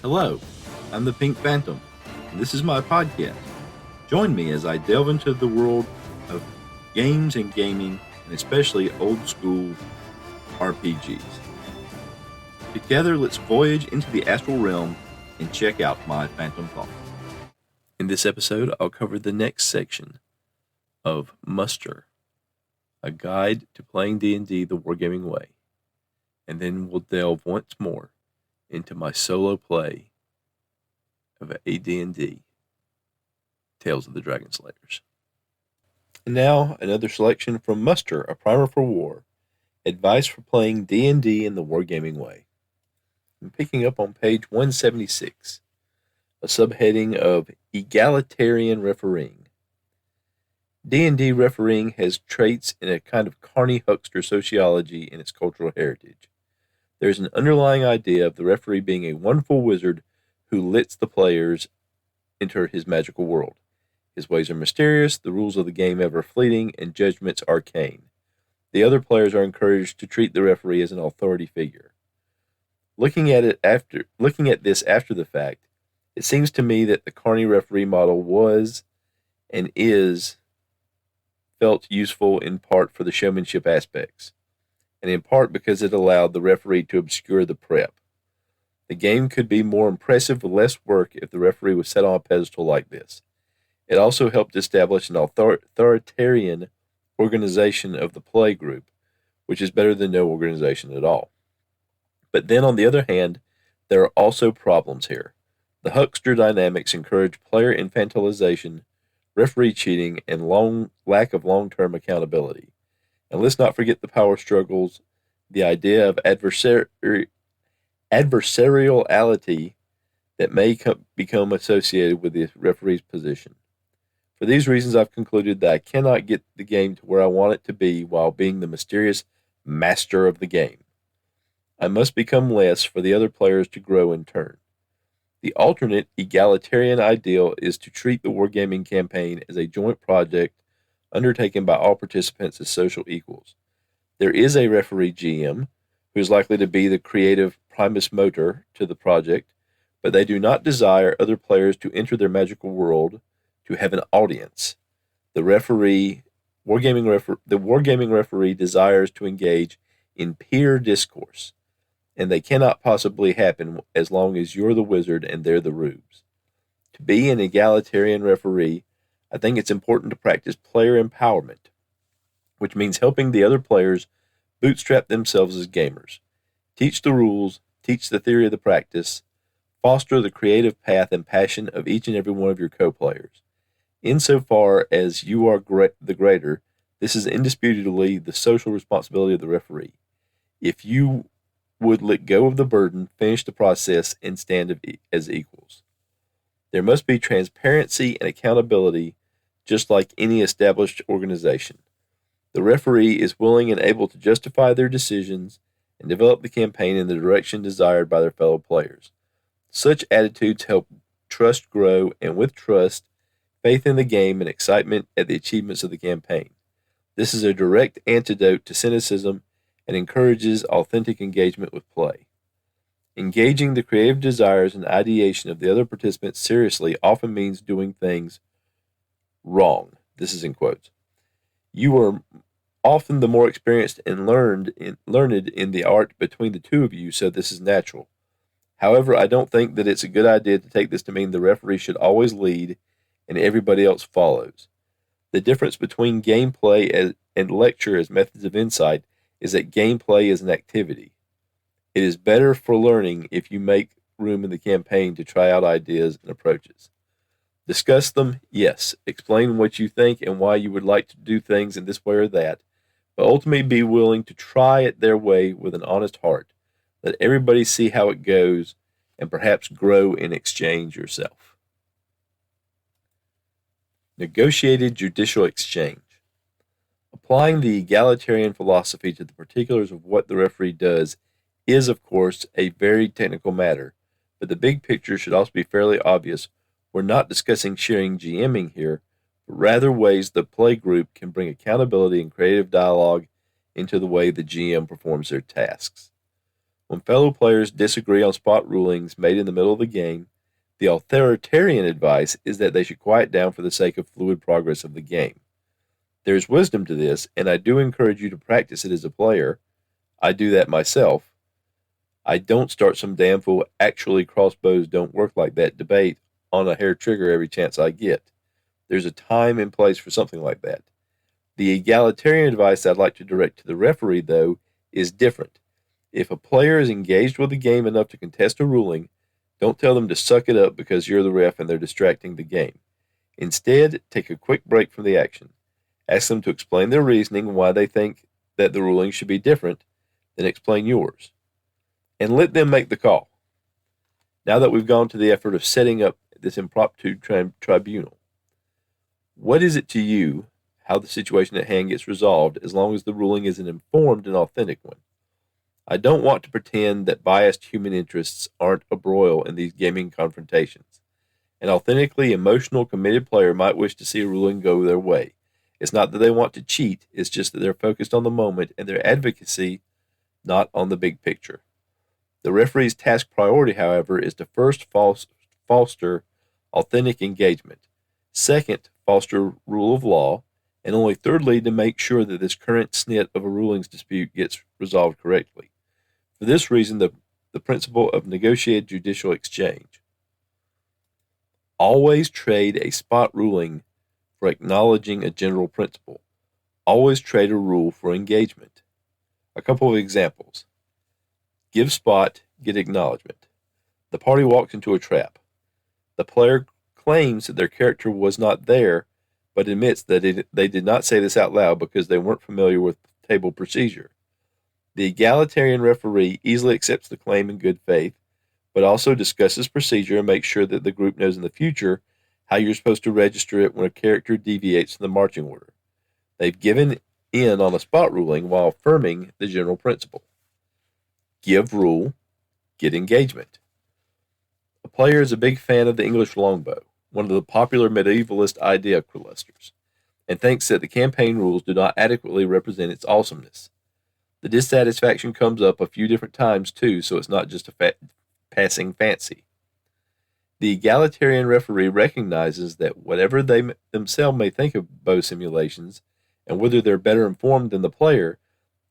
Hello, I'm the Pink Phantom, and this is my podcast. Join me as I delve into the world of games and gaming, and especially old school RPGs. Together, let's voyage into the astral realm and check out my Phantom Thoughts. In this episode, I'll cover the next section of Muster, a guide to playing D&D the wargaming way, and then we'll delve once more into my solo play of AD&D, Tales of the Dragon Slayers. And now, another selection from Muster, a Primer for War, Advice for Playing D&D in the Wargaming Way. I'm picking up on page 176, a subheading of Egalitarian Refereeing. D&D refereeing has traits in a kind of carny huckster sociology in its cultural heritage. There is an underlying idea of the referee being a wonderful wizard who lets the players enter his magical world. His ways are mysterious, the rules of the game ever fleeting, and judgments arcane. The other players are encouraged to treat the referee as an authority figure. Looking at this after the fact, it seems to me that the carny referee model was and is felt useful in part for the showmanship aspects, and in part because it allowed the referee to obscure the prep. The game could be more impressive with less work if the referee was set on a pedestal like this. It also helped establish an authoritarian organization of the play group, which is better than no organization at all. But then, on the other hand, there are also problems here. The huckster dynamics encourage player infantilization, referee cheating, and lack of long-term accountability. And let's not forget the power struggles, the idea of adversariality that may become associated with the referee's position. For these reasons, I've concluded that I cannot get the game to where I want it to be while being the mysterious master of the game. I must become less for the other players to grow in turn. The alternate egalitarian ideal is to treat the wargaming campaign as a joint project undertaken by all participants as social equals. There is a referee GM who is likely to be the creative primus motor to the project, but they do not desire other players to enter their magical world to have an audience. The wargaming referee desires to engage in peer discourse, and they cannot possibly happen as long as you're the wizard and they're the rubes. To be an egalitarian referee, I think it's important to practice player empowerment, which means helping the other players bootstrap themselves as gamers. Teach the rules, teach the theory of the practice, foster the creative path and passion of each and every one of your co-players. Insofar as you are the greater, this is indisputably the social responsibility of the referee. If you would let go of the burden, finish the process, and stand as equals. There must be transparency and accountability, just like any established organization. The referee is willing and able to justify their decisions and develop the campaign in the direction desired by their fellow players. Such attitudes help trust grow, and with trust, faith in the game and excitement at the achievements of the campaign. This is a direct antidote to cynicism and encourages authentic engagement with play. Engaging the creative desires and ideation of the other participants seriously often means doing things wrong. This is in quotes. You are often the more experienced and learned in the art between the two of you, so this is natural. However, I don't think that it's a good idea to take this to mean the referee should always lead and everybody else follows. The difference between gameplay and lecture as methods of insight is that gameplay is an activity. It is better for learning if you make room in the campaign to try out ideas and approaches. Discuss them, yes. Explain what you think and why you would like to do things in this way or that, but ultimately be willing to try it their way with an honest heart. Let everybody see how it goes and perhaps grow in exchange yourself. Negotiated judicial exchange. Applying the egalitarian philosophy to the particulars of what the referee does is, of course, a very technical matter, but the big picture should also be fairly obvious. We're not discussing sharing GMing here, but rather ways the play group can bring accountability and creative dialogue into the way the GM performs their tasks. When fellow players disagree on spot rulings made in the middle of the game, the authoritarian advice is that they should quiet down for the sake of fluid progress of the game. There is wisdom to this, and I do encourage you to practice it as a player. I do that myself. I don't start some damn fool actually crossbows don't work like that debate on a hair trigger every chance I get. There's a time and place for something like that. The egalitarian advice I'd like to direct to the referee, though, is different. If a player is engaged with the game enough to contest a ruling, don't tell them to suck it up because you're the ref and they're distracting the game. Instead, take a quick break from the action. Ask them to explain their reasoning why they think that the ruling should be different, then explain yours. And let them make the call. Now that we've gone to the effort of setting up this impromptu tribunal, what is it to you how the situation at hand gets resolved as long as the ruling is an informed and authentic one? I don't want to pretend that biased human interests aren't abroil in these gaming confrontations. An authentically emotional, committed player might wish to see a ruling go their way. It's not that they want to cheat, it's just that they're focused on the moment and their advocacy, not on the big picture. The referee's task priority, however, is to first foster authentic engagement, second, foster rule of law, and only thirdly, to make sure that this current snit of a rulings dispute gets resolved correctly. For this reason, the principle of negotiated judicial exchange. Always trade a spot ruling for acknowledging a general principle. Always trade a rule for engagement. A couple of examples. Give spot, get acknowledgement. The party walks into a trap. The player claims that their character was not there, but admits that they did not say this out loud because they weren't familiar with table procedure. The egalitarian referee easily accepts the claim in good faith, but also discusses procedure and makes sure that the group knows in the future how you're supposed to register it when a character deviates from the marching order. They've given in on a spot ruling while affirming the general principle. Give rule, get engagement. A player is a big fan of the English longbow, one of the popular medievalist idea clusters, and thinks that the campaign rules do not adequately represent its awesomeness. The dissatisfaction comes up a few different times too, so it's not just a passing fancy. The egalitarian referee recognizes that whatever they themselves may think of bow simulations, and whether they're better informed than the player,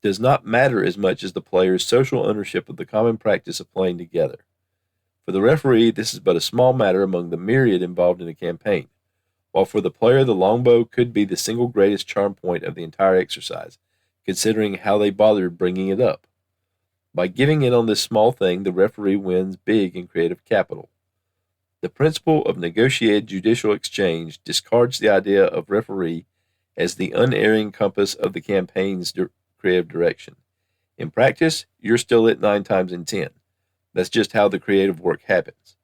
does not matter as much as the player's social ownership of the common practice of playing together. For the referee, this is but a small matter among the myriad involved in a campaign, while for the player the longbow could be the single greatest charm point of the entire exercise, considering how they bothered bringing it up. By giving in on this small thing, the referee wins big in creative capital. The principle of negotiated judicial exchange discards the idea of referee as the unerring compass of the campaign's creative direction. In practice, you're still at 9 times in 10. That's just how the creative work happens.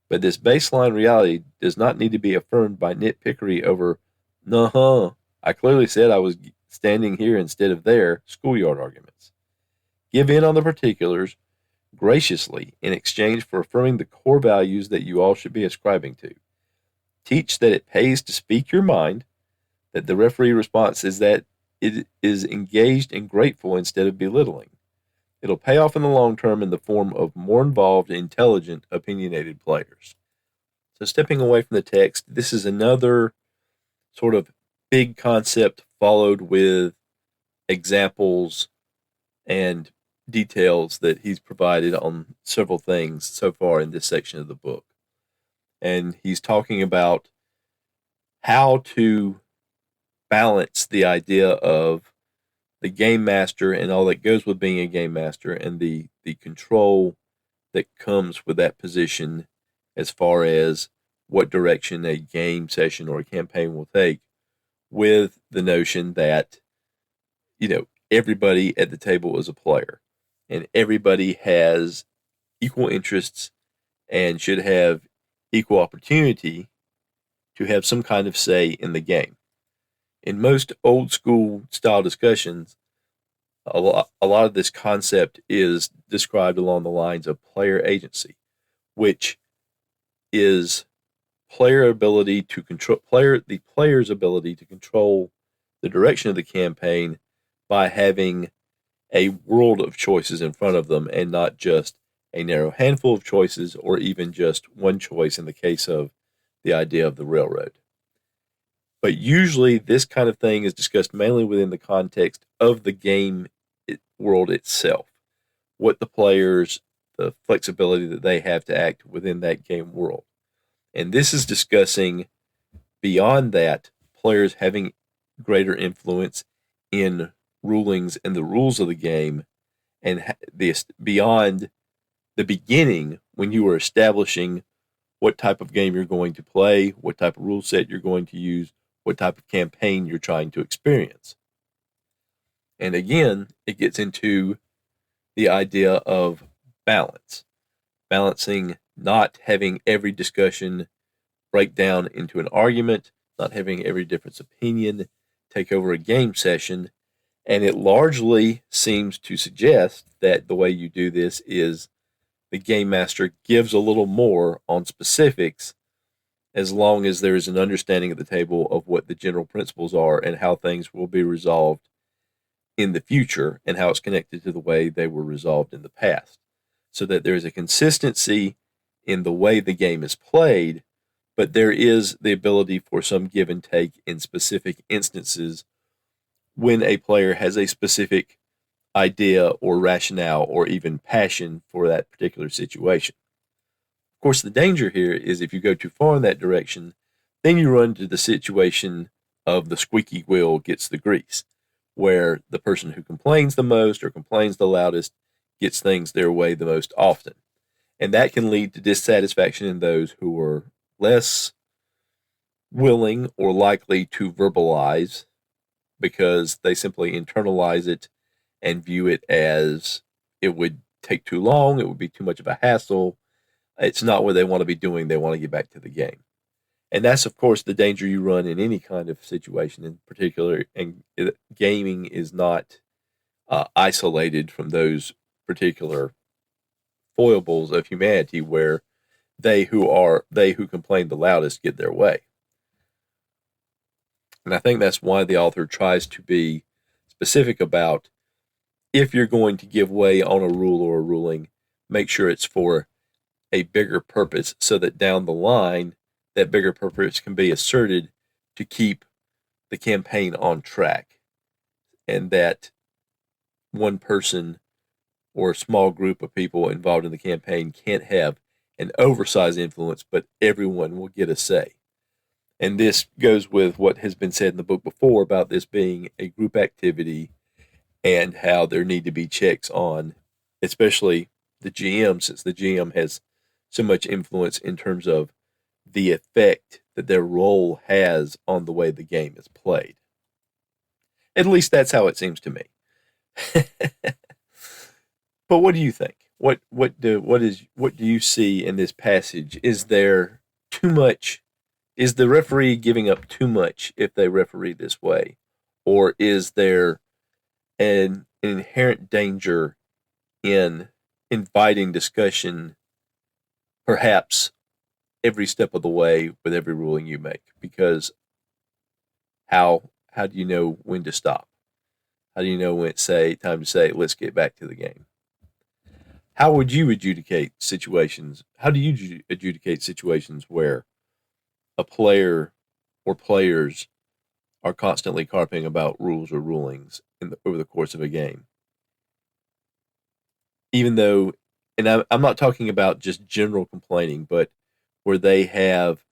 But this baseline reality does not need to be affirmed by nitpickery over, nuh-huh, I clearly said I was standing here instead of there, schoolyard arguments. Give in on the particulars graciously in exchange for affirming the core values that you all should be ascribing to. Teach that it pays to speak your mind, that the referee response is that it is engaged and grateful instead of belittling. It'll pay off in the long term in the form of more involved, intelligent, opinionated players. So stepping away from the text, this is another sort of big concept followed with examples and details that he's provided on several things so far in this section of the book. And he's talking about how to balance the idea of the game master and all that goes with being a game master and the control that comes with that position as far as what direction a game session or a campaign will take, with the notion that, everybody at the table is a player and everybody has equal interests and should have equal opportunity to have some kind of say in the game. In most old school style discussions, a lot of this concept is described along the lines of player agency, which is the player's ability to control the direction of the campaign by having a world of choices in front of them and not just a narrow handful of choices or even just one choice in the case of the idea of the railroad. But usually this kind of thing is discussed mainly within the context of the game world itself, what the players, the flexibility that they have to act within that game world. And this is discussing beyond that, players having greater influence in rulings and the rules of the game, and this beyond the beginning when you are establishing what type of game you're going to play, what type of rule set you're going to use, what type of campaign you're trying to experience. And again, it gets into the idea of balance, balancing not having every discussion break down into an argument, not having every difference opinion take over a game session. And it largely seems to suggest that the way you do this is the game master gives a little more on specifics as long as there is an understanding at the table of what the general principles are and how things will be resolved in the future and how it's connected to the way they were resolved in the past. So that there is a consistency in the way the game is played, but there is the ability for some give and take in specific instances when a player has a specific idea or rationale or even passion for that particular situation. Of course, the danger here is if you go too far in that direction, then you run into the situation of the squeaky wheel gets the grease, where the person who complains the most or complains the loudest gets things their way the most often. And that can lead to dissatisfaction in those who are less willing or likely to verbalize because they simply internalize it and view it as it would take too long, it would be too much of a hassle. It's not what they want to be doing. They want to get back to the game. And that's, of course, the danger you run in any kind of situation in particular. And gaming is not isolated from those particular foibles of humanity where they who complain the loudest get their way. And I think that's why the author tries to be specific about if you're going to give way on a rule or a ruling, make sure it's for a bigger purpose so that down the line, that bigger purpose can be asserted to keep the campaign on track. And that one person or a small group of people involved in the campaign can't have an oversized influence, but everyone will get a say. And this goes with what has been said in the book before about this being a group activity and how there need to be checks on, especially the GM, since the GM has so much influence in terms of the effect that their role has on the way the game is played. At least that's how it seems to me. But what do you think? What do you see in this passage? Is there too much? Is the referee giving up too much if they referee this way? Or is there an inherent danger in inviting discussion perhaps every step of the way with every ruling you make? Because how do you know when to stop? How do you know when it's time to say let's get back to the game? How would you adjudicate situations? How do you adjudicate situations where a player or players are constantly carping about rules or rulings over the course of a game? Even though, and I'm not talking about just general complaining, but where they have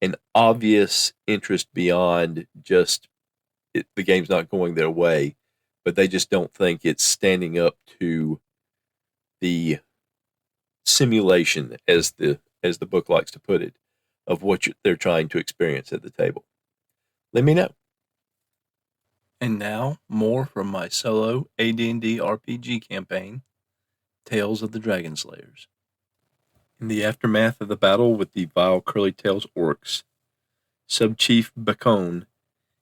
an obvious interest beyond just the game's not going their way, but they just don't think it's standing up to the simulation, as the book likes to put it, of what they're trying to experience at the table. Let me know. And now, more from my solo AD&D RPG campaign, Tales of the Dragon Slayers. In the aftermath of the battle with the vile Curly-Tails orcs, Sub-Chief Bacone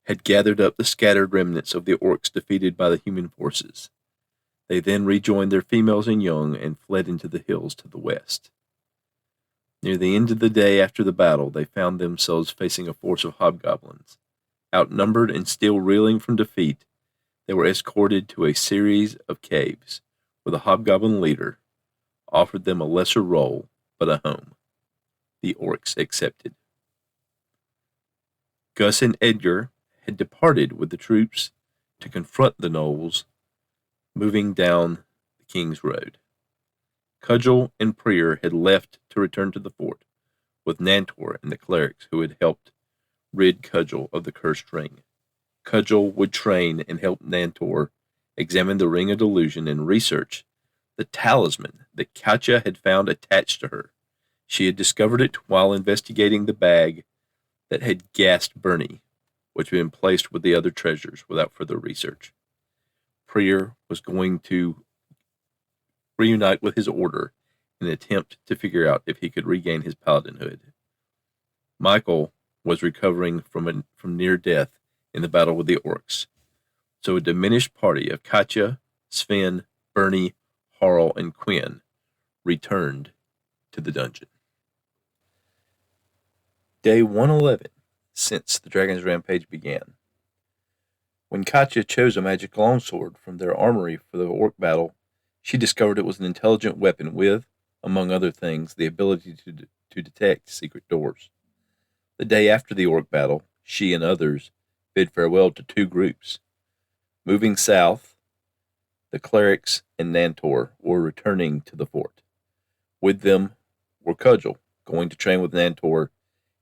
had gathered up the scattered remnants of the orcs defeated by the human forces. They then rejoined their females and young and fled into the hills to the west. Near the end of the day after the battle, they found themselves facing a force of hobgoblins. Outnumbered and still reeling from defeat, They were escorted to a series of caves where the hobgoblin leader offered them a lesser role but a home. The orcs accepted. Gus and Edgar had departed with the troops to confront the gnolls moving down the King's Road. Cudgel and Prier had left to return to the fort with Nantor and the clerics who had helped rid Cudgel of the cursed ring. Cudgel would train and help Nantor examine the Ring of Delusion and research the talisman that Katja had found attached to her. She had discovered it while investigating the bag that had gassed Bernie, which had been placed with the other treasures without further research. Prier was going to reunite with his order in an attempt to figure out if he could regain his paladinhood. Michael was recovering from near death in the battle with the orcs, so a diminished party of Katja, Sven, Bernie, Harl, and Quinn returned to the dungeon. Day 111, since the Dragon's Rampage began. When Katja chose a magic longsword from their armory for the orc battle, she discovered it was an intelligent weapon with, among other things, the ability to detect secret doors. The day after the orc battle, she and others bid farewell to two groups. Moving south, the clerics and Nantor were returning to the fort. With them were Cudgel, going to train with Nantor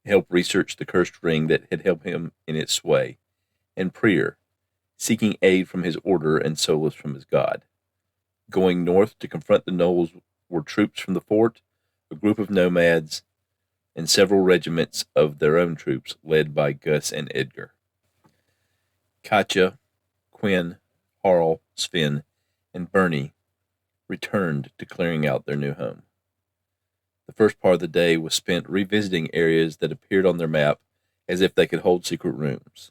and help research the cursed ring that had held him in its sway, and Prier, seeking aid from his order and solace from his god. Going north to confront the gnolls were troops from the fort, a group of nomads, and several regiments of their own troops led by Gus and Edgar. Katja, Quinn, Harl, Sven, and Bernie returned to clearing out their new home. The first part of the day was spent revisiting areas that appeared on their map as if they could hold secret rooms.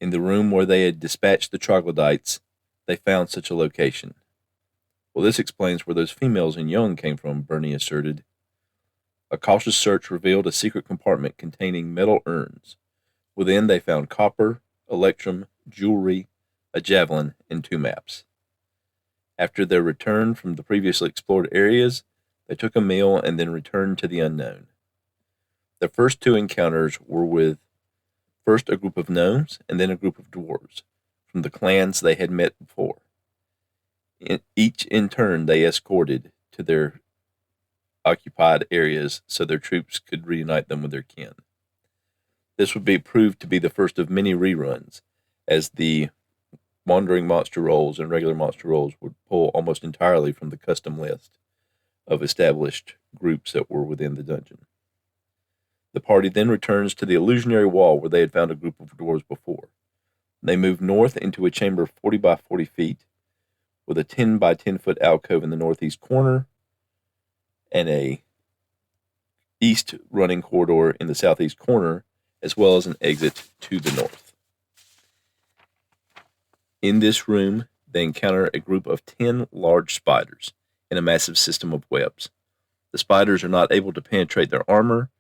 In the room where they had dispatched the troglodytes, they found such a location. Well, this explains where those females and young came from, Bernie asserted. A cautious search revealed a secret compartment containing metal urns. Within, they found copper, electrum, jewelry, a javelin, and two maps. After their return from the previously explored areas, they took a meal and then returned to the unknown. Their first two encounters were with first a group of gnomes and then a group of dwarves from the clans they had met before. Each in turn they escorted to their occupied areas so their troops could reunite them with their kin. This would be proved to be the first of many reruns, as the wandering monster rolls and regular monster rolls would pull almost entirely from the custom list of established groups that were within the dungeon. The party then returns to the illusionary wall where they had found a group of dwarves before. They move north into a chamber 40 by 40 feet with a 10 by 10 foot alcove in the northeast corner and a east running corridor in the southeast corner, as well as an exit to the north. In this room, they encounter a group of 10 large spiders in a massive system of webs. The spiders are not able to penetrate their armor,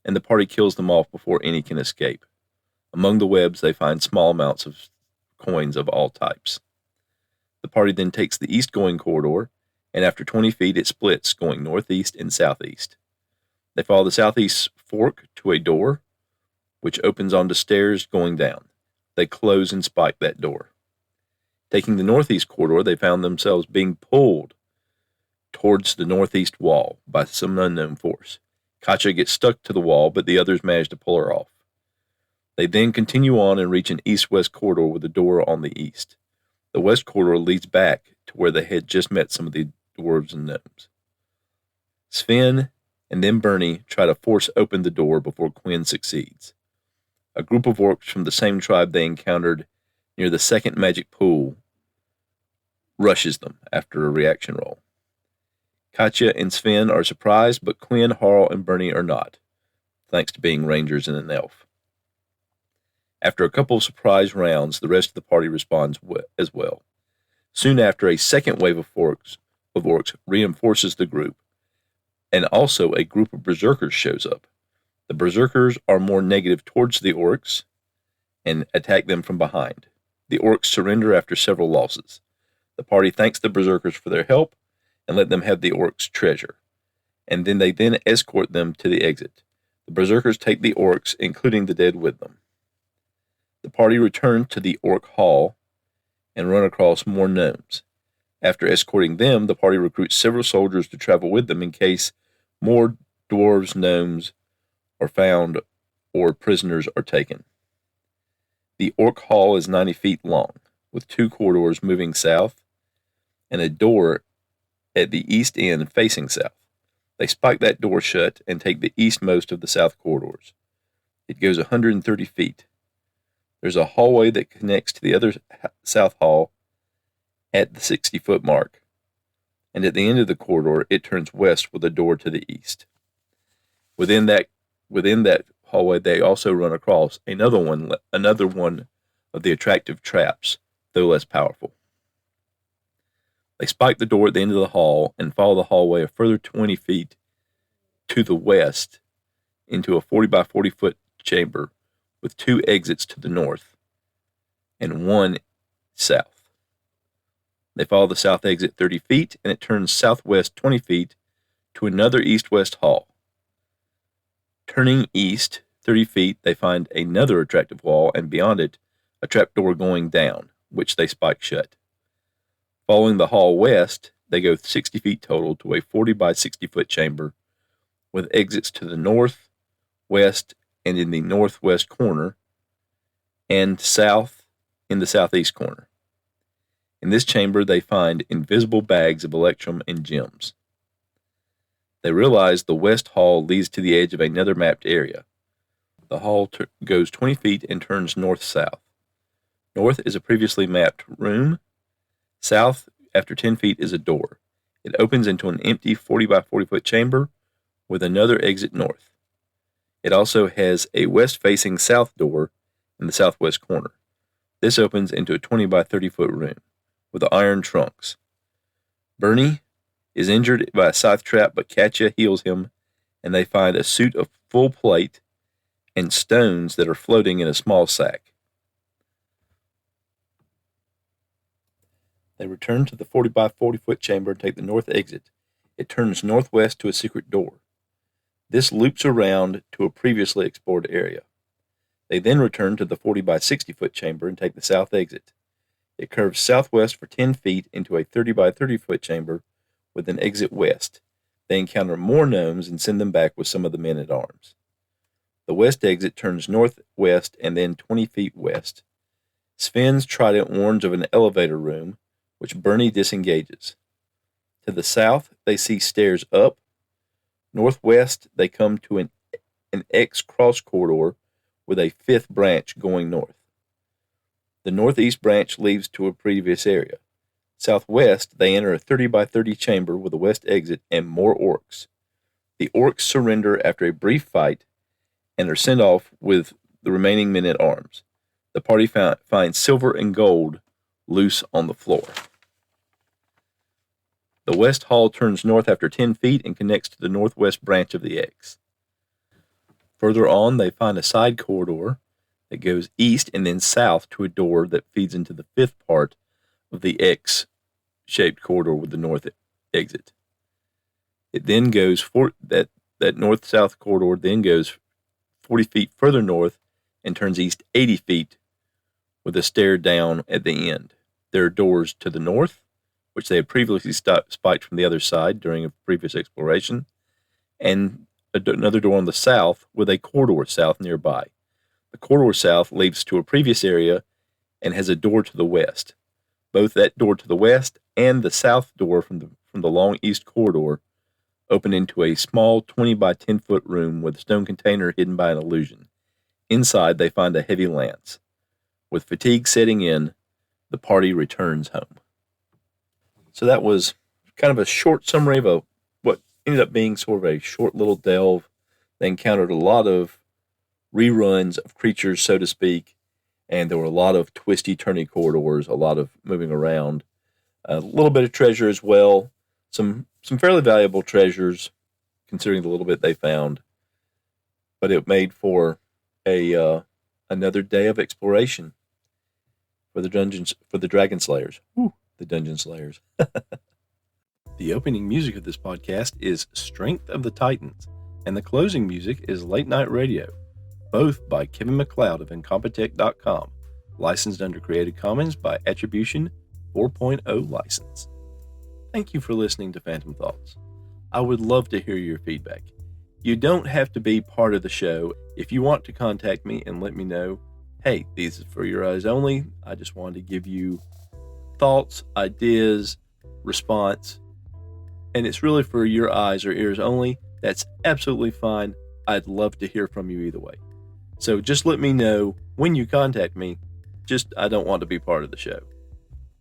and the party kills them off before any can escape. Among the webs, they find small amounts of coins of all types. The party then takes the east-going corridor, and after 20 feet, it splits, going northeast and southeast. They follow the southeast fork to a door, which opens onto stairs going down. They close and spike that door. Taking the northeast corridor, they found themselves being pulled towards the northeast wall by some unknown force. Katja gets stuck to the wall, but the others manage to pull her off. They then continue on and reach an east-west corridor with a door on the east. The west corridor leads back to where they had just met some of the dwarves and gnomes. Sven and then Bernie try to force open the door before Quinn succeeds. A group of orcs from the same tribe they encountered near the second magic pool rushes them after a reaction roll. Katja and Sven are surprised, but Quinn, Harl, and Bernie are not, thanks to being rangers and an elf. After a couple of surprise rounds, the rest of the party responds as well. Soon after, a second wave of orcs reinforces the group, and also a group of berserkers shows up. The berserkers are more negative towards the orcs and attack them from behind. The orcs surrender after several losses. The party thanks the berserkers for their help and let them have the orcs' treasure, and then they escort them to the exit. The berserkers take the orcs, including the dead, with them. The party return to the orc hall and run across more gnomes. After escorting them, the party recruits several soldiers to travel with them in case more dwarves, gnomes are found or prisoners are taken. The orc hall is 90 feet long, with 2 corridors moving south and a door at the east end facing south. They spike that door shut and take the eastmost of the south corridors. It goes 130 feet. There's a hallway that connects to the other south hall at the 60-foot mark, and at the end of the corridor, it turns west with a door to the east. Within that hallway, they also run across another one of the attractive traps, though less powerful. They spike the door at the end of the hall and follow the hallway a further 20 feet to the west into a 40 by 40 foot chamber with 2 exits to the north and 1 south. They follow the south exit 30 feet and it turns southwest 20 feet to another east-west hall. Turning east 30 feet, they find another attractive wall and beyond it, a trapdoor going down, which they spike shut. Following the hall west, they go 60 feet total to a 40 by 60 foot chamber with exits to the north, west, and in the northwest corner, and south in the southeast corner. In this chamber, they find invisible bags of electrum and gems. They realize the west hall leads to the edge of another mapped area. The hall goes 20 feet and turns north-south. North is a previously mapped room. South, after 10 feet, is a door. It opens into an empty 40 by 40 foot chamber with another exit north. It also has a west-facing south door in the southwest corner. This opens into a 20 by 30 foot room with iron trunks. Bernie is injured by a scythe trap, but Katya heals him, and they find a suit of full plate and stones that are floating in a small sack. They return to the 40 by 40 foot chamber and take the north exit. It turns northwest to a secret door. This loops around to a previously explored area. They then return to the 40 by 60 foot chamber and take the south exit. It curves southwest for 10 feet into a 30 by 30 foot chamber with an exit west. They encounter more gnomes and send them back with some of the men at arms. The west exit turns northwest and then 20 feet west. Sven's trident warns of an elevator room, which Bernie disengages. To the south, they see stairs up. Northwest, they come to an X cross corridor with a 5th branch going north. The northeast branch leads to a previous area. Southwest, they enter a 30 by 30 chamber with a west exit and more orcs. The orcs surrender after a brief fight and are sent off with the remaining men at arms. The party finds silver and gold loose on the floor. The west hall turns north after 10 feet and connects to the northwest branch of the X. Further on, they find a side corridor that goes east and then south to a door that feeds into the 5th part of the X-shaped corridor with the north exit. It then goes that north-south corridor then goes 40 feet further north and turns east 80 feet with a stair down at the end. There are doors to the north, which they had previously spiked from the other side during a previous exploration, and another door on the south with a corridor south nearby. The corridor south leads to a previous area and has a door to the west. Both that door to the west and the south door from the long east corridor open into a small 20 by 10 foot room with a stone container hidden by an illusion. Inside, they find a heavy lance. With fatigue setting in, the party returns home. So that was kind of a short summary of what ended up being sort of a short little delve. They encountered a lot of reruns of creatures, so to speak, and there were a lot of twisty, turny corridors, a lot of moving around, a little bit of treasure as well, some fairly valuable treasures, considering the little bit they found. But it made for another day of exploration for the Dragon Slayers. Woo, the Dungeon Slayers. The opening music of this podcast is Strength of the Titans, and the closing music is Late Night Radio, both by Kevin MacLeod of Incompetech.com, licensed under Creative Commons by Attribution 4.0 license. Thank you for listening to Phantom Thoughts. I would love to hear your feedback. You don't have to be part of the show. If you want to contact me and let me know, hey, these are for your eyes only. I just wanted to give you thoughts, ideas, response, and it's really for your eyes or ears only. That's absolutely fine. I'd love to hear from you either way. So just let me know when you contact me. Just, I don't want to be part of the show.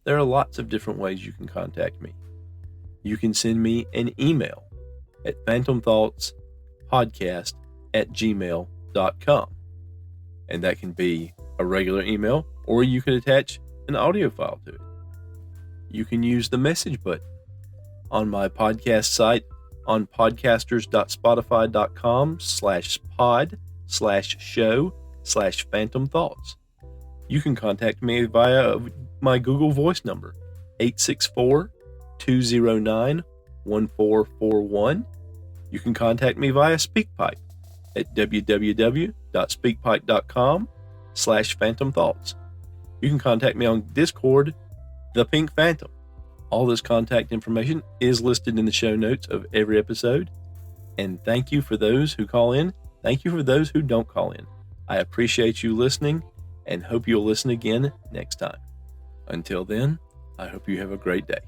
There are lots of different ways you can contact me. You can send me an email at phantomthoughtspodcast@gmail.com. And that can be a regular email, or you can attach an audio file to it. You can use the message button on my podcast site on podcasters.spotify.com/pod/show/phantom thoughts. You can contact me via my Google Voice number, 864-209-1441. You can contact me via SpeakPipe at www.speakpipe.com/phantom thoughts. You can contact me on Discord, The Pink Phantom. All this contact information is listed in the show notes of every episode. And thank you for those who call in. Thank you for those who don't call in. I appreciate you listening and hope you'll listen again next time. Until then, I hope you have a great day.